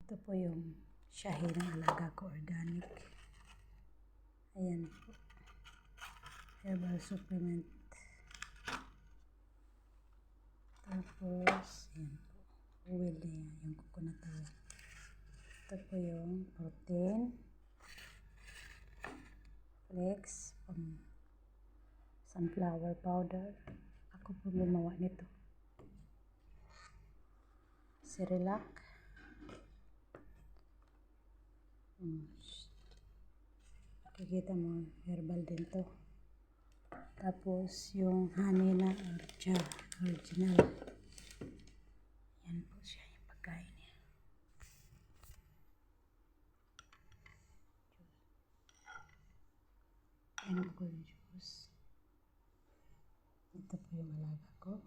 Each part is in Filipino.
Ito po yung shahi ng alaga ko, organic. Ayan po. Herbal supplement. Tapos, ayan po. Oil na yan, yung coconut oil. Ito po yung protein. Flakes. Sunflower powder. Ako po gumawa nito. Cerelac. Makikita mo, herbal din to. Tapos, yung honey na original. Yan po siya, yung pagkain niya. Yan po yung juice. Ito po yung alaga ko.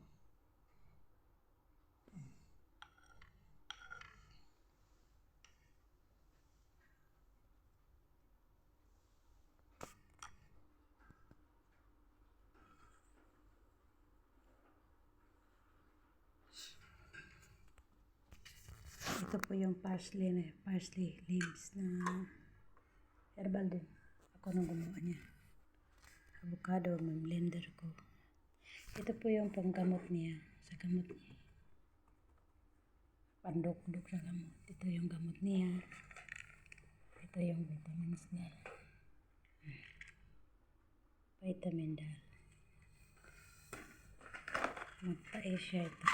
Ito po yung parsley leaves na herbal din. Ako nang gumawa niya. Avocado, may blender ko. Ito po yung panggamot niya. Sa gamot niya. Pandukduk sa gamot. Ito yung gamot niya. Ito yung vitamins niya. Vitamin dal. Magtae siya ito.